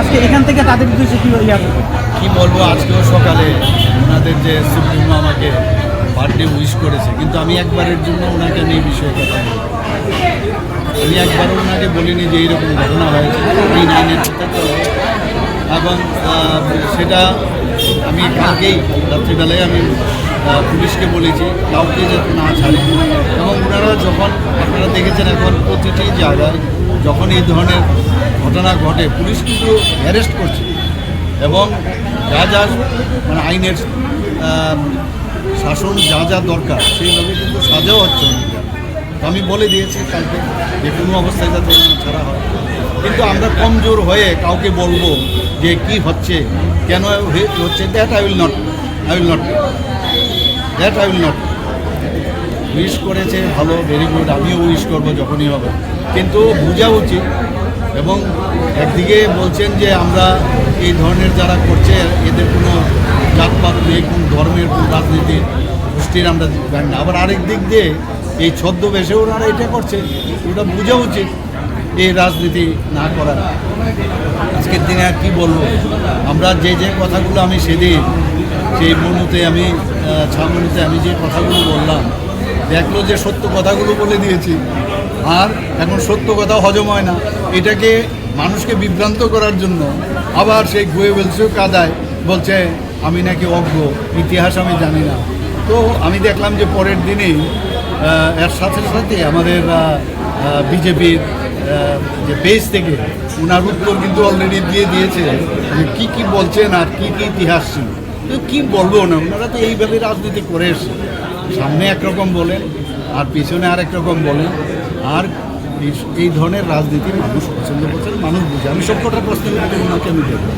আজকে এখান থেকে তাদের উদ্দেশ্যে কি বলবো, আজকেও সকালে ওনাদের যে সুপ্রিমো আমাকে বার্থডে উইশ করেছে, কিন্তু আমি একবারের জন্য ওনাকে নিয়ে বিষয়ে কথা বলি। আমি একবারও ওনাকে বলিনি যে এইরকম ঘটনা হয়েছে এই নাইনের এবং সেটা আমি কালকেই রাত্রিবেলায় আমি পুলিশকে বলেছি কাউকে যাতে না ছাড়ে। এবং ওনারা যখন আপনারা দেখেছেন এখন প্রতিটি জায়গায় যখন এই ধরনের ঘটনা ঘটে পুলিশ কিন্তু অ্যারেস্ট করছে এবং যা যা মানে আইনের শাসন যা যা দরকার সেইভাবে কিন্তু সাজাও হচ্ছে অনেকটা। আমি বলে দিয়েছি কালকে যে কোনো অবস্থায় যাতে না ছাড়া হয়, কিন্তু আমরা কমজোর হয়ে কাউকে বলবো যে কি হচ্ছে কেন হচ্ছে that I will not wish করেছে ভালো, ভেরি গুড, আমিও উইশ করবো যখনই হবে, কিন্তু বোঝা উচিত। এবং একদিকে বলছেন যে আমরা এই ধরনের যারা করছে এদের কোনো জাতপাত নেই, কোন ধর্মের কোন রাজনীতির গোষ্ঠীর আমরা জানি না, আবার আরেক দিক দিয়ে এই ছদ্মবেশে ওনারা এটা করছে, ওটা বোঝা উচিত এই রাজনীতি না করা। আজকের দিনে আর কী বলবো, আমরা যে যে কথাগুলো আমি সেদিন সেই মনুতে আমি ছামনুতে আমি যে কথাগুলো বললাম দেখলো যে সত্য কথাগুলো বলে দিয়েছি, আর এখন সত্য কথা হজম হয় না, এটাকে মানুষকে বিভ্রান্ত করার জন্য আবার সেই গোয়েবেলসেও কাদায় বলছে আমি নাকি অজ্ঞ, ইতিহাস আমি জানি না। তো আমি দেখলাম যে পরের দিনেই এর সাথে সাথে আমাদের বিজেপির যে পেজ থেকে ওনার উত্তর কিন্তু অলরেডি দিয়ে দিয়েছে যে কী বলছেন আর কী ইতিহাস ছিল। তো কী বলবো না, ওনারা তো এইভাবে রাজনীতি করে এসছে, সামনে একরকম বলেন আর পিছনে আরেক রকম বলেন। আর এই ধরনের রাজনীতি মানুষ পছন্দ করছেন, মানুষ বুঝে। আমি সব কটা প্রশ্ন ওনাকে আমি দেবো।